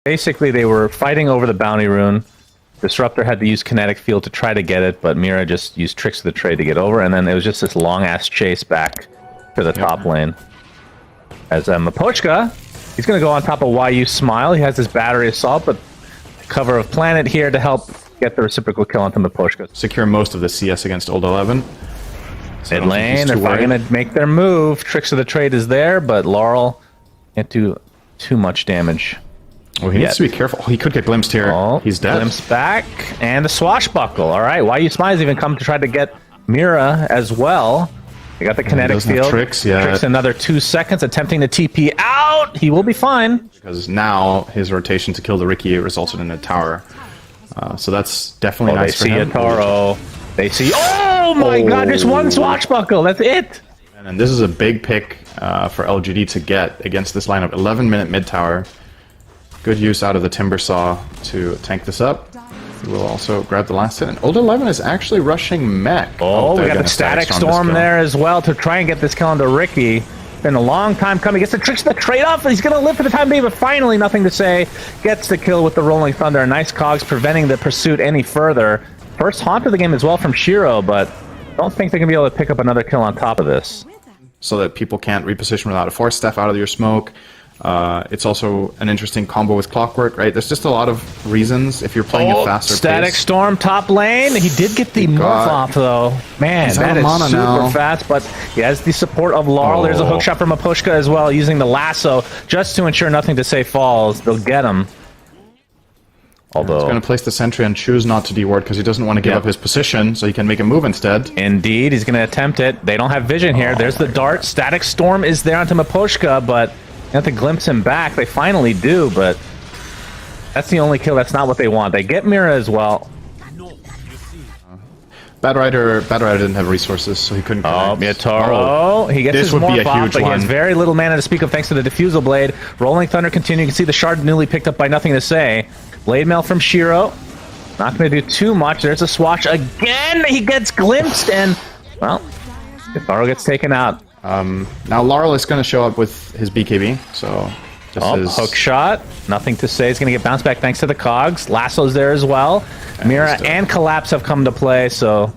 Basically, they were fighting over the bounty rune. Disruptor had to use kinetic field to try to get it, but Mira just used tricks of the trade to get over, and then it was just this long-ass chase back to the top lane. As Miposhka, he's going to go on top of YU Smile. He has his battery assault, but cover of Planet here to help get the reciprocal kill onto Miposhka. Secure most of the CS against Old 11. Mid lane, they're probably going to make their move. Tricks of the trade is there, but Laurel can't do too much damage. Oh, he needs to be careful. He could get glimpsed here. Oh, he's dead. Glimpse back, and a swashbuckle. All right, YU Smile's even come to try to get Mira as well. They got the kinetic field. Tricks, yeah. Tricks another 2 seconds, attempting to TP out. He will be fine. Because now his rotation to kill the Riki resulted in a tower. So that's definitely nice for him. They see Ataro. They see... Oh my god, just one swashbuckle. That's it. And this is a big pick for LGD to get against this lineup. 11-minute mid tower. Good use out of the Timber Saw to tank this up. We'll also grab the last hit. And Old 11 is actually rushing mech. Oh, we got the Static Storm there as well to try and get this kill onto Ricky. Been a long time coming. Gets the tricks of the trade-off. He's going to live for the time being, but finally, nothing to say. Gets the kill with the Rolling Thunder. A nice cogs preventing the pursuit any further. First haunt of the game as well from Shiro, but don't think they're going to be able to pick up another kill on top of this. So that people can't reposition without a Force Staff out of your smoke. It's also an interesting combo with Clockwork, right? There's just a lot of reasons if you're playing a faster Static pace. Storm top lane. He did get the morph off though. Man, that is super fast, but he has the support of Laurel. There's a hook shot from Miposhka as well, using the lasso just to ensure nothing to say falls. They'll get him. Although he's going to place the sentry and choose not to deward because he doesn't want to give up his position, so he can make a move instead. Indeed, he's going to attempt it. They don't have vision here. There's the dart. Static Storm is there onto Miposhka, but you have to glimpse him back. They finally do, but that's the only kill. That's not what they want. They get Mira as well. Bad Rider didn't have resources, so he couldn't connect. Yeah, Taro. He gets his morph off, but he has very little mana to speak of thanks to the Diffusal Blade. Rolling Thunder continuing. You can see the shard newly picked up by Nothing to Say. Blade Mail from Shiro. Not going to do too much. There's a swatch again. He gets glimpsed, and, well, Taro gets taken out. Now Laurel is going to show up with his BKB, so hook shot. Nothing to Say. He's going to get bounced back thanks to the cogs. Lasso's there as well. Mira and Collapse have come to play, so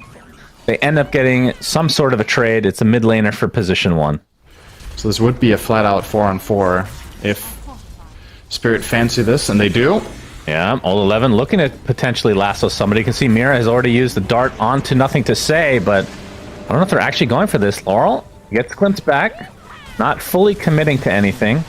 they end up getting some sort of a trade. It's a mid laner for position 1. So this would be a flat-out 4-on-4 if Spirit fancy this, and they do. Yeah, Old 11 looking to potentially lasso somebody. You can see Mira has already used the dart onto Nothing to Say, but I don't know if they're actually going for this. Laurel gets glimpsed back, not fully committing to anything.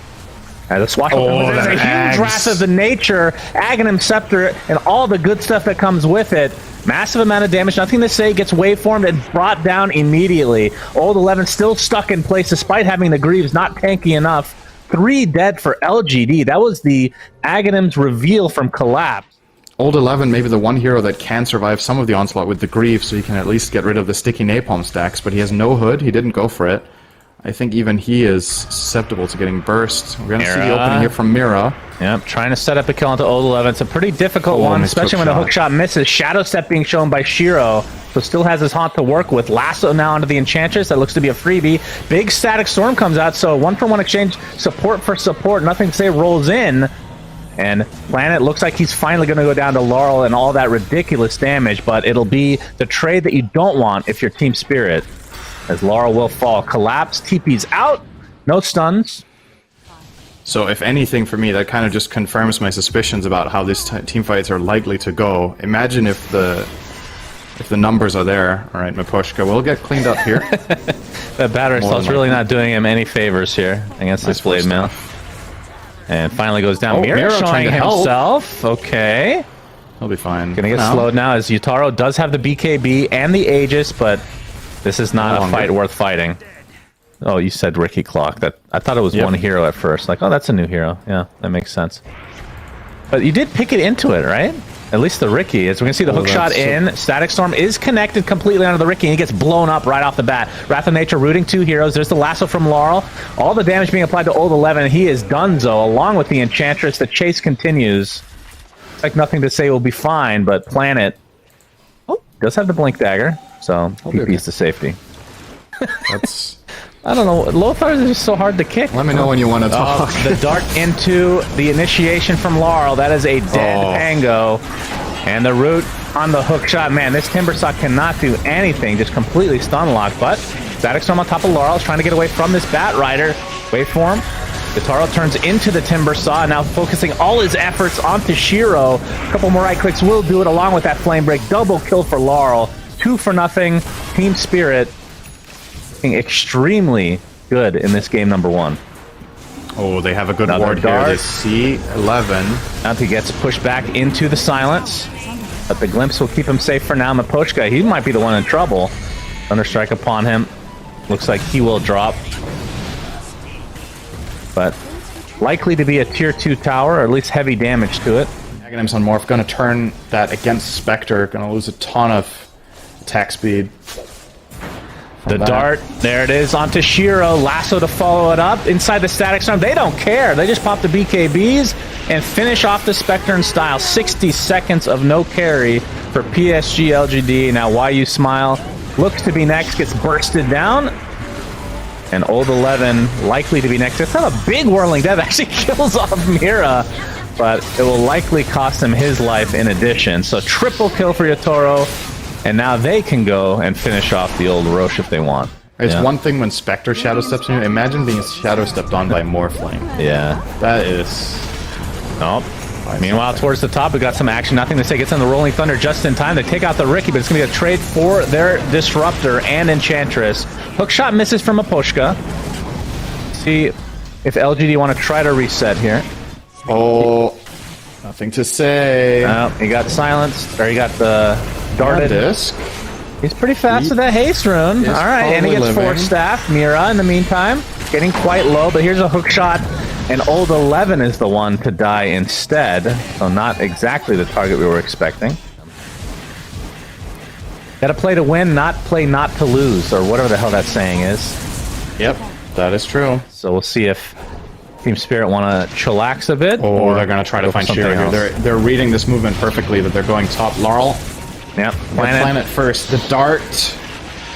As a swatch, there's a huge wrath of the nature, Aghanim Scepter, and all the good stuff that comes with it. Massive amount of damage, Nothing to Say, gets waveformed and brought down immediately. Old 11 still stuck in place despite having the Greaves not tanky enough. 3 dead for LGD. That was the Aghanim's reveal from Collapse. Old 11 maybe the one hero that can survive some of the onslaught with the Greaves, so he can at least get rid of the sticky napalm stacks, but he has no hood. He didn't go for it. I think even he is susceptible to getting burst. We're going to see the opening here from Mira. Yep, trying to set up a kill onto Old 11. It's a pretty difficult one, especially when the hook shot misses. Shadow Step being shown by Shiro, so still has his haunt to work with. Lasso now onto the Enchantress. That looks to be a freebie. Big Static Storm comes out, so 1-for-1 exchange. Support for support. Nothing to Say rolls in. And Planet looks like he's finally going to go down to Laurel and all that ridiculous damage, but it'll be the trade that you don't want if you're Team Spirit, as Laurel will fall. Collapse, TP's out, no stuns. So if anything for me, that kind of just confirms my suspicions about how these team fights are likely to go. Imagine if the numbers are there. All right, Miposhka will get cleaned up here. That battery assault's really not doing him any favors here against this Blade Mail. And finally goes down. Mira showing himself. Okay. He'll be fine. Gonna get slowed now as Yutaro does have the BKB and the Aegis, but this is not a fight worth fighting. Oh, you said Ricky Clock. That I thought it was one hero at first. Like, oh, that's a new hero. Yeah, that makes sense. But you did pick it into it, right? At least the Ricky. As we can see, the hook shot in. Static Storm is connected completely onto the Ricky, and he gets blown up right off the bat. Wrath of Nature rooting 2 heroes. There's the lasso from Laurel. All the damage being applied to Old 11. He is donezo, along with the Enchantress. The chase continues. It's like Nothing to Say will be fine, but Planet does have the Blink Dagger, so TP's to safety. I don't know. Lothars is just so hard to kick. Let me know when you want to talk. The dart into the initiation from Laurel. That is a dead Pango. And the root on the hook shot. Man, this Timber Saw cannot do anything. Just completely stun locked. But Static Storm on top of Laurel is trying to get away from this Bat Rider. Wait for him. Guitarro turns into the Timber Saw, now focusing all his efforts onto Shiro. A couple more right clicks will do it along with that Flame Break. Double kill for Laurel. 2-0. Team Spirit looking extremely good in this game number 1. Oh, they have a good Another ward dart. here. This C11. Bounty gets pushed back into the silence, but the glimpse will keep him safe for now. Mapochka, he might be the one in trouble. Thunderstrike upon him. Looks like he will drop. But likely to be a tier 2 tower, or at least heavy damage to it. Aghanims on Morph, gonna turn that against Spectre, gonna lose a ton of attack speed. The dart, there it is, onto Shiro. Lasso to follow it up. Inside the Static Storm, they don't care. They just pop the BKBs and finish off the Spectre in style. 60 seconds of no carry for PSG.Lgd. Now YU Smile looks to be next, gets bursted down. And Old 11 likely to be next. It's not a big Whirling Death, actually kills off Mira, but it will likely cost him his life in addition. So triple kill for Yatoro, and now they can go and finish off the old Roche if they want. It's one thing when Spectre shadow steps on you. Imagine being shadow stepped on by Morphling. Yeah. That is... Nope. Meanwhile, towards the top, we got some action. Nothing to say. Gets on the Rolling Thunder just in time. They take out the Ricky, but it's going to be a trade for their Disruptor and Enchantress. Hookshot misses from Aposhka. See if LGD want to try to reset here. Oh, nothing to say. He got silenced, or he got the darted. Disc. He's pretty fast with that haste rune. All right, and he gets Force Staff. Mira, in the meantime, getting quite low, but here's a hookshot. And Old 11 is the one to die instead, so not exactly the target we were expecting. Gotta play to win, not play not to lose, or whatever the hell that saying is. Yep, that is true. So we'll see if Team Spirit want to chillax a bit, or they're going to try to find Shiro here. They're reading this movement perfectly, that they're going top Laurel. Yep, Planet first. The dart.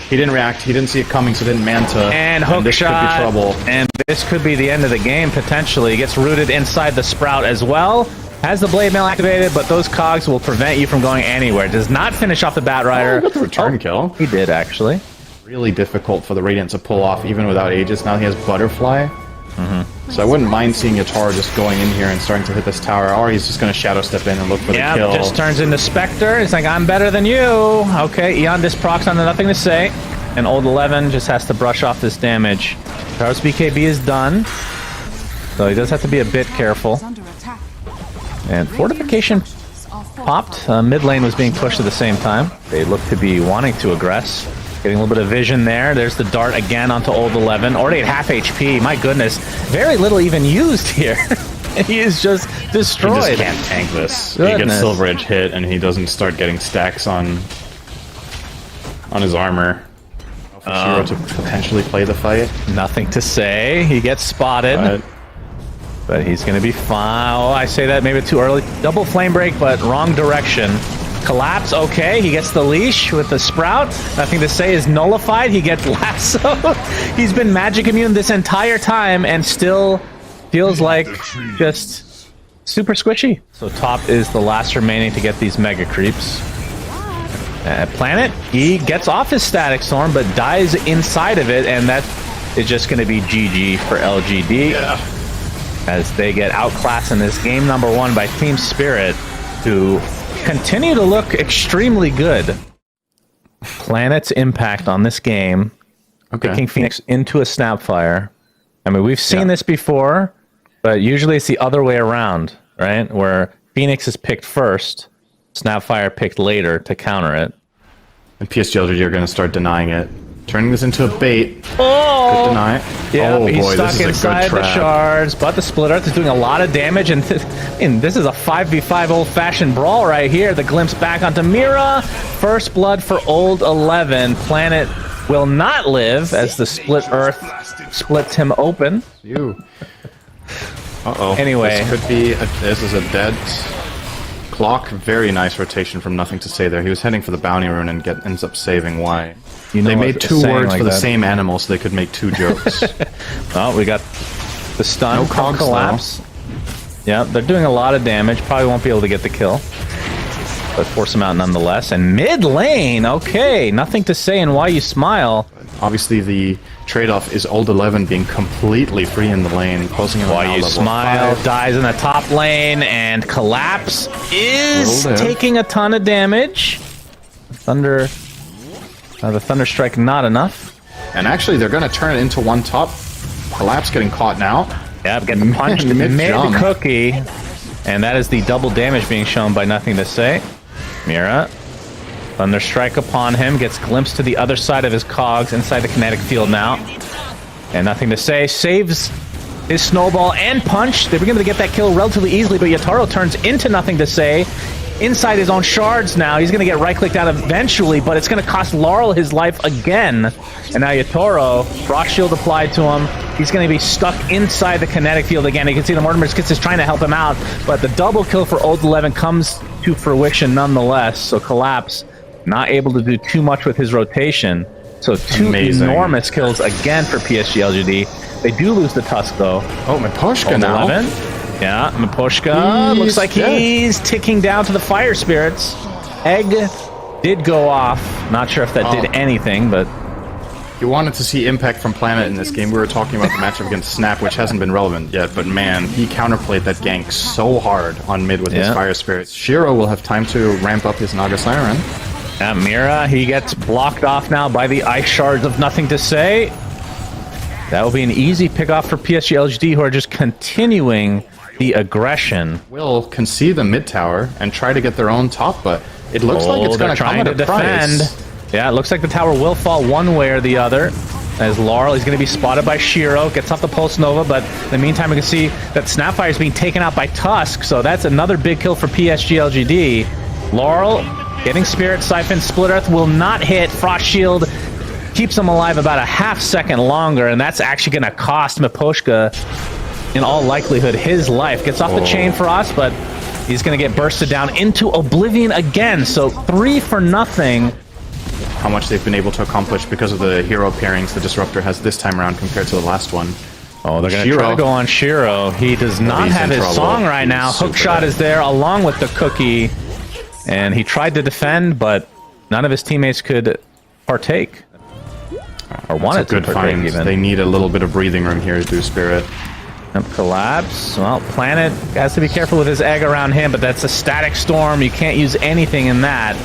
He didn't react. He didn't see it coming, so didn't Manta. And hook this shot. Could be trouble. And this could be the end of the game, potentially. He gets rooted inside the Sprout as well. Has the Blade Mail activated, but those cogs will prevent you from going anywhere. Does not finish off the Bat Rider. Oh, got the return kill. He did, actually. Really difficult for the Radiant to pull off, even without Aegis. Now he has Butterfly. So I wouldn't mind seeing Yatoro just going in here and starting to hit this tower, or he's just going to Shadow Step in and look for the kill. Just turns into Spectre. It's like, I'm better than you. Okay, Eon disprocs on the nothing to say. And Old 11 just has to brush off this damage. Yataro's BKB is done, so he does have to be a bit careful. And Fortification popped. Mid lane was being pushed at the same time. They look to be wanting to aggress. Getting a little bit of vision there. There's the dart again onto Old 11. Already at half HP. My goodness. Very little even used here. He is just destroyed. He just can't tank this. Goodness. He gets Silver Edge hit, and he doesn't start getting stacks on his armor. For Shiro to potentially play the fight. Nothing to say. He gets spotted. But he's going to be fine. Oh, I say that maybe too early. Double Flame Break, but wrong direction. Collapse, okay. He gets the leash with the Sprout. Nothing to say is nullified. He gets Lasso. He's been magic immune this entire time and still feels like just super squishy. So top is the last remaining to get these Mega Creeps. Planet, he gets off his Static Storm, but dies inside of it, and that is just going to be GG for LGD. As they get outclassed in this game number 1 by Team Spirit, who continue to look extremely good. Planet's impact on this game, picking Phoenix into a Snapfire. I mean, we've seen this before, but usually it's the other way around, right? Where Phoenix is picked first, Snapfire picked later to counter it. And PSG.Lgd are going to start denying it. Turning this into a bait. Oh! Good deny. Yeah, oh he's boy, stuck this is inside a good the trap. shards, but the Split Earth is doing a lot of damage, and this is a 5v5 old-fashioned brawl right here. The glimpse back onto Mira. First blood for Old 11. Planet will not live as the Split Earth splits him open. Uh-oh. Anyway. This could be... this is a dead Clock, very nice rotation from Nothing to Say there. He was heading for the bounty rune and ends up saving Y. You know, they made two saying words like for the that. same animal so they could make two jokes. Well, we got the stun, No cogs, collapse. Yeah, they're doing a lot of damage. Probably won't be able to get the kill, but force them out nonetheless. And mid lane, okay, Nothing to Say and Why You Smile. Obviously, the trade-off is Old 11 being completely free in the lane and closing him. Why You Smile 5. dies in the top lane, and Collapse is Rolled in. taking a ton of damage. The Thunder Strike not enough. And actually, they're going to turn it into one top. Collapse getting caught now. Yeah, get the punch Mid-jump. mid-cookie. And that is the double damage being shown by Nothing to Say. Mira. Thunder Strike upon him. Gets glimpsed to the other side of his cogs inside the kinetic field now. And Nothing to Say saves his snowball and punch. They were going to get that kill relatively easily, but Yatoro turns into Nothing to Say. Inside his own shards now. He's going to get right-clicked out eventually, but it's going to cost Laurel his life again. And now Yatoro, Frost Shield applied to him. He's going to be stuck inside the kinetic field again. You can see the Mortimer Skits is trying to help him out, but the double kill for Old 11 comes to fruition nonetheless. So Collapse not able to do too much with his rotation. So two Amazing. enormous kills again for PSG.Lgd. They do lose the Tusk, though. Oh, Miposhka Old now. 11. Yeah, Miposhka looks like dead. he's ticking down to the Fire Spirits. Egg did go off. Not sure if that did anything, but You wanted to see impact from Planet in this game. We were talking about the matchup against Snap, which hasn't been relevant yet, but man, he counterplayed that gank so hard on mid with his Fire Spirits. Shiro will have time to ramp up his Naga Siren. Mira, he gets blocked off now by the Ice Shards of Nothing to Say. That will be an easy pick-off for PSG.Lgd, who are just continuing the aggression. Will concede the mid tower and try to get their own top, but it looks like it's going to come at a price. Yeah, it looks like the tower will fall one way or the other. As Laurel, he's going to be spotted by Shiro, gets off the Pulse Nova, but in the meantime, we can see that Snapfire is being taken out by Tusk, so that's another big kill for PSG.Lgd. Laurel getting Spirit Siphon, Split Earth will not hit. Frost Shield keeps him alive about a half second longer, and that's actually going to cost Miposhka, in all likelihood, his life. Gets off the chain for us, but he's going to get bursted down into Oblivion again, so 3 for nothing. How much they've been able to accomplish because of the hero pairings the Disruptor has this time around compared to the last one. Oh, they're going to try to go on Shiro. He does not have his song right now. Hookshot is there along with the cookie, and he tried to defend, but none of his teammates could partake. Or wanted to partake, even. They need a little bit of breathing room here to do Spirit. Collapse. Well, Planet has to be careful with his egg around him, but that's a static storm. You can't use anything in that.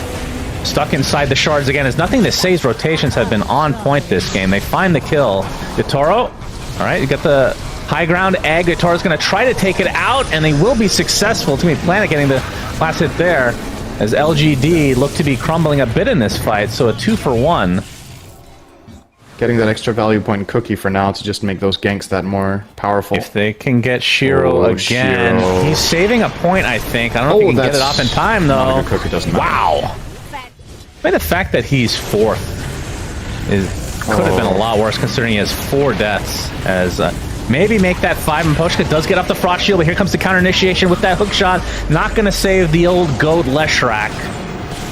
Stuck inside the shards again. There's Nothing to Say's rotations have been on point this game. They find the kill. Yatoro. All right, you got the high ground egg. Yatoro's going to try to take it out, and they will be successful. It's going to be Planet getting the last hit there, as LGD look to be crumbling a bit in this fight, so a 2 for 1. Getting that extra value point cookie for now to just make those ganks that more powerful. If they can get Shiro again. Shiro. He's saving a point, I think. I don't know if he can get it off in time, though. Not a good cookie, doesn't matter. Wow. I mean, the fact that he's 4th could have been a lot worse, considering he has 4 deaths. As maybe make that 5, and Poshka does get off the Frost Shield, but here comes the counter initiation with that hook shot. Not going to save the old goat Leshrak.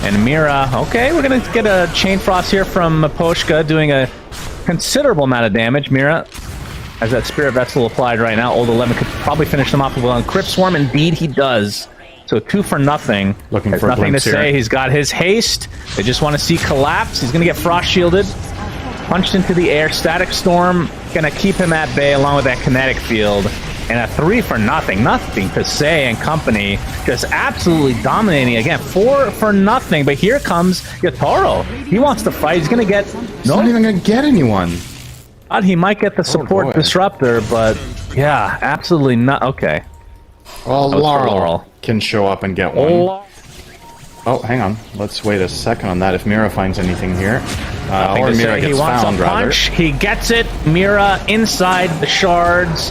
And Mira, okay, we're going to get a Chain Frost here from Poshka, doing a considerable amount of damage. Mira has that Spirit Vessel applied right now. Old 11 could probably finish them off with one. Crypt Swarm, indeed he does. So 2 for nothing. Looking There's for nothing to say. here. He's got his haste. They just want to see Collapse. He's going to get Frost Shielded. Punched into the air. Static Storm going to keep him at bay along with that kinetic field. And a 3 for nothing. Nothing to Say and company. Just absolutely dominating. Again, 4 for nothing. But here comes Yatoro. He wants to fight. He's going to get... He's not even going to get anyone. He might get the support disruptor, but yeah, absolutely not. Okay. Well, Laurel can show up and get one. Oh, hang on. Let's wait a second on that. If Mira finds anything here. Or Mira gets found, rather. He gets it. Mira inside the shards.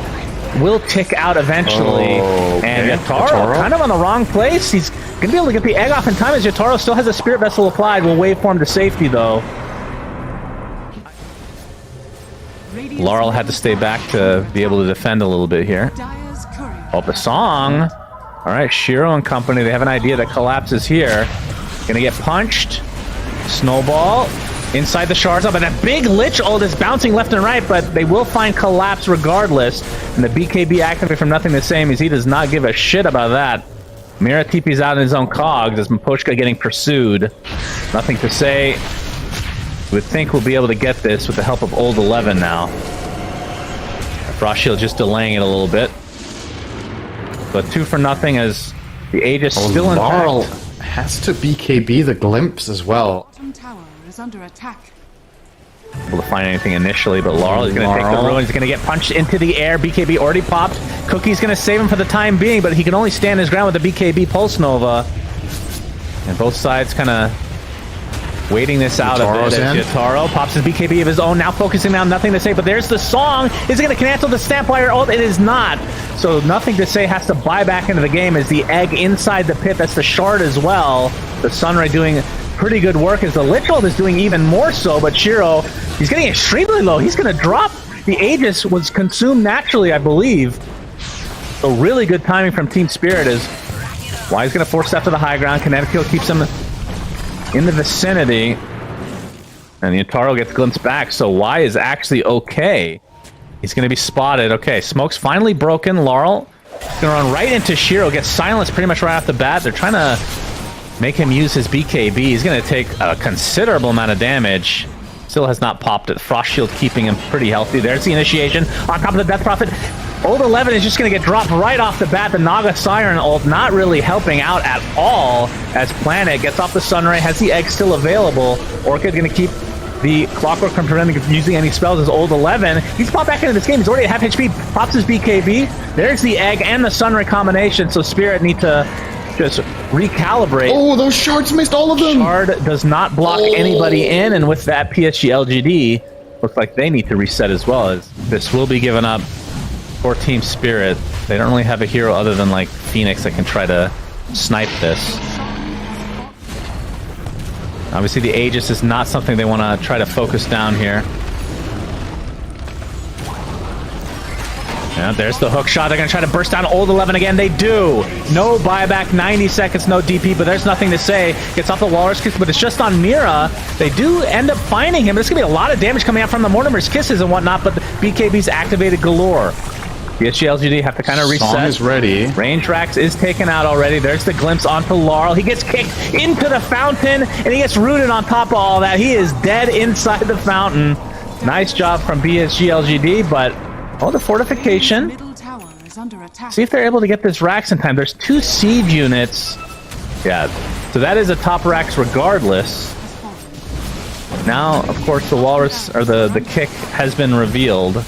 Will tick out eventually. And Yatoro kind of on the wrong place. He's going to be able to get the egg off in time as Yatoro still has a Spirit Vessel applied. Will waveform to safety, though. Laurel had to stay back to be able to defend a little bit here. Oh, the song. All right, Shiro and company, they have an idea that Collapse is here. Gonna get punched. Snowball inside the shards up, and that big Lich ult is bouncing left and right, but they will find Collapse regardless. And the BKB activate from Nothing to Say means he does not give a shit about that. Mira TP's out in his own cogs as Miposhka getting pursued. Nothing to Say. Would think we'll be able to get this with the help of Old 11 now. Frost Shield just delaying it a little bit. But 2 for nothing as the Aegis still intact. Laurel has to BKB the Glimpse as well. Bottom tower is under attack. Able to find anything initially, but Laurel is going to take the ruin. He's going to get punched into the air. BKB already popped. Cookie's going to save him for the time being, but he can only stand his ground with the BKB Pulse Nova. And both sides kind of waiting this out a bit as Yatoro pops his BKB of his own, now focusing on Nothing to Say, but there's the song. Is it going to cancel the Stampwire ult? It is not. So Nothing to Say has to buy back into the game as the egg inside the pit. That's the shard as well. The Sunray doing pretty good work as the Lich ult is doing even more so, but Shiro, he's getting extremely low. He's going to drop. The Aegis was consumed naturally, I believe. So really good timing from Team Spirit as Why's going to force that to the high ground. Kinetic Kill keeps him in the vicinity. And Yatoro gets glimpsed back, so Y is actually okay. He's going to be spotted. Okay, smoke's finally broken. Laurel going to run right into Shiro, gets silenced pretty much right off the bat. They're trying to make him use his BKB. He's going to take a considerable amount of damage. Still has not popped it. Frost Shield keeping him pretty healthy. There's the initiation on top of the Death Prophet. Old 11 is just going to get dropped right off the bat. The Naga Siren ult not really helping out at all as Planet gets off the Sunray, has the egg still available. Orchid going to keep the Clockwork from preventing using any spells as Old 11. He's popped back into this game. He's already at half HP. Pops his BKB. There's the egg and the Sunray combination, so Spirit need to just recalibrate. Oh, those shards missed all of them! Shard does not block anybody in, and with that, Psg.Lgd looks like they need to reset as well, as this will be given up for Team Spirit. They don't really have a hero other than like Phoenix that can try to snipe this. Obviously the Aegis is not something they want to try to focus down here. Yeah, there's the hook shot. They're going to try to burst down Old 11 again. They do. No buyback, 90 seconds, no DP, but there's Nothing to Say. Gets off the Walrus Kiss, but it's just on Mira. They do end up finding him. There's going to be a lot of damage coming out from the Mortimer's Kisses and whatnot, but the BKB's activated galore. Psg.Lgd have to kind of reset. Song is ready. Range Rax is taken out already. There's the glimpse onto Laurel. He gets kicked into the fountain, and he gets rooted on top of all that. He is dead inside the fountain. Nice job from Psg.Lgd, but oh, the fortification. Middle tower is under attack. See if they're able to get this Rax in time. There's 2 siege units. Yeah, so that is a top Rax regardless. Now, of course, the Walrus, or the kick has been revealed.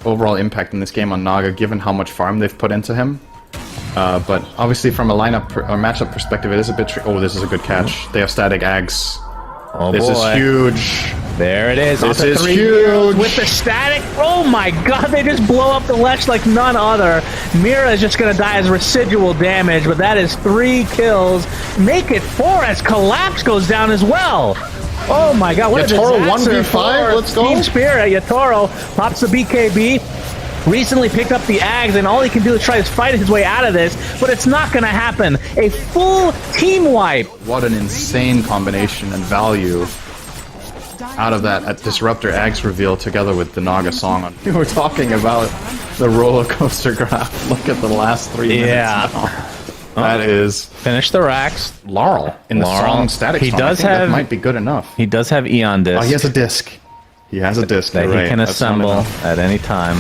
Overall impact in this game on Naga, given how much farm they've put into him. But obviously from a lineup or matchup perspective, it is a bit oh, this is a good catch. They have static Ags. Oh, this boy. is huge. There it is. This Onto is 3 huge. With the static. Oh my god, they just blow up the Lech like none other. Mira is just going to die as residual damage, but that is 3 kills. Make it 4 as Collapse goes down as well. Oh my god, what Yatoro a disaster 1v5, let's go. Team Spirit. Yatoro pops the BKB. Recently picked up the Ags, and all he can do is try to fight his way out of this, but it's not going to happen. A full team wipe. What an insane combination and value out of that at Disruptor Ags reveal together with the Naga song. We were talking about the roller coaster graph. Look at the last 3 minutes. Yeah. That is Finish the Rax. Laurel in the strong static. He song. does I think have. that might be good enough. He does have Eon Disc. Oh, he has a disc. He has a disc that right. he can That's assemble at any time.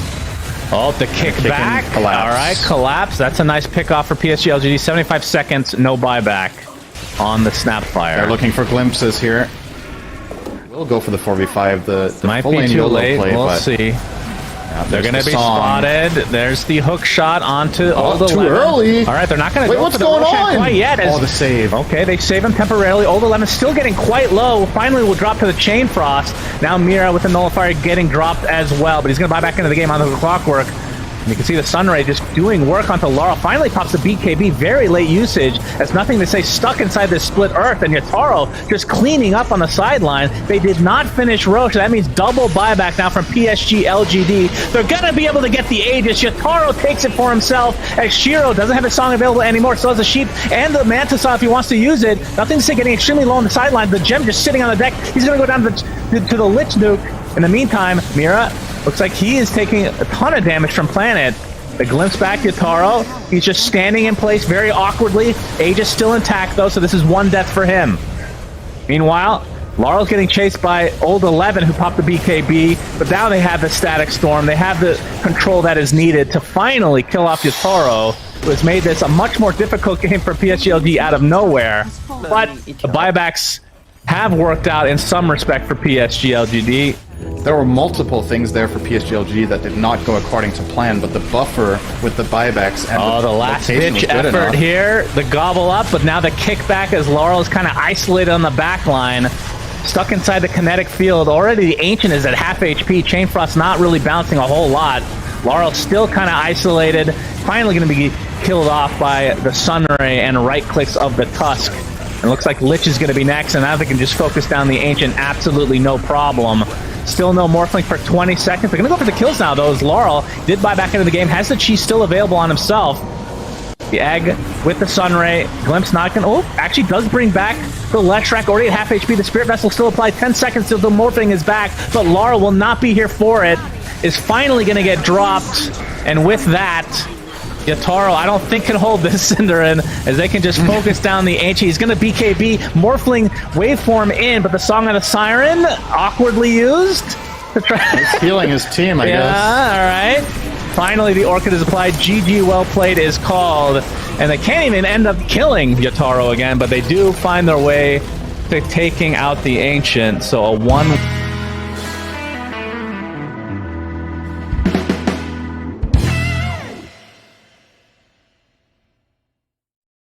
Oh, the kick back. Collapse. All right, Collapse. That's a nice pick off for Psg.Lgd. 75 seconds, no buyback on the Snapfire. They're looking for glimpses here. We'll go for the 4v5. The Might full be lane too YOLO late. play, We'll but see. yeah, They're going to the be song. spotted. There's the hook shot onto Old too 11. early. All right, they're not going to Wait, go what's for the going Roshan on? quite yet. Oh, the save. Okay, they save him temporarily. Old 11 still getting quite low. Finally will drop to the Chain Frost. Now Mira with the Nullifier getting dropped as well, but he's going to buy back into the game on the Clockwork. And you can see the Sunray just doing work onto Laurel. Finally pops the BKB, very late usage. That's nothing to say, stuck inside this split earth, and Yataro just cleaning up on the sideline. They did not finish Roche, so that means double buyback now from Psg.Lgd. They're gonna be able to get the Aegis. Yataro takes it for himself, as Shiro doesn't have his song available anymore, so does the Sheep and the Mantis if he wants to use it. Nothing to say, getting extremely low on the sideline. The Gem just sitting on the deck. He's gonna go down to the Lich Nuke. In the meantime, Mira looks like he is taking a ton of damage from Planet. The glimpse back Yataro. He's just standing in place very awkwardly. Aegis still intact though, so this is one death for him. Meanwhile, Laurel's getting chased by Old 11 who popped the BKB, but now they have the Static Storm. They have the control that is needed to finally kill off Yataro, who has made this a much more difficult game for Psg.Lgd out of nowhere. But the buybacks have worked out in some respect for Psg.Lgd. There were multiple things there for Psg.Lgd that did not go according to plan, but the buffer with the buybacks and the last ditch effort enough. Here, the gobble up, but now the kickback as Laurel is kind of isolated on the back line, stuck inside the kinetic field. Already the Ancient is at half HP. Chainfrost's not really bouncing a whole lot. Laurel's still kind of isolated, finally going to be killed off by the Sunray and right clicks of the Tusk. And it looks like Lich is going to be next, and now they can just focus down the Ancient absolutely no problem. Still no Morphling for 20 seconds. They're going to go for the kills now, though, as Laurel did buy back into the game. Has the Chi still available on himself. The Egg with the Sunray. Glimpse not going to... Oh, actually does bring back the Leshrac. Already at half HP. The Spirit Vessel still applied. 10 seconds till the Morphling is back. But Laurel will not be here for it. Is finally going to get dropped. And with that, Yataro, I don't think can hold this Synderen, as they can just focus down the Ancient. He's going to BKB, Morphling waveform in, but the Song of the Siren, awkwardly used. To try. He's healing his team, I guess. Yeah, alright. Finally, the Orchid is applied. GG, well played is called. And they can't even end up killing Yataro again, but they do find their way to taking out the Ancient. So a 1...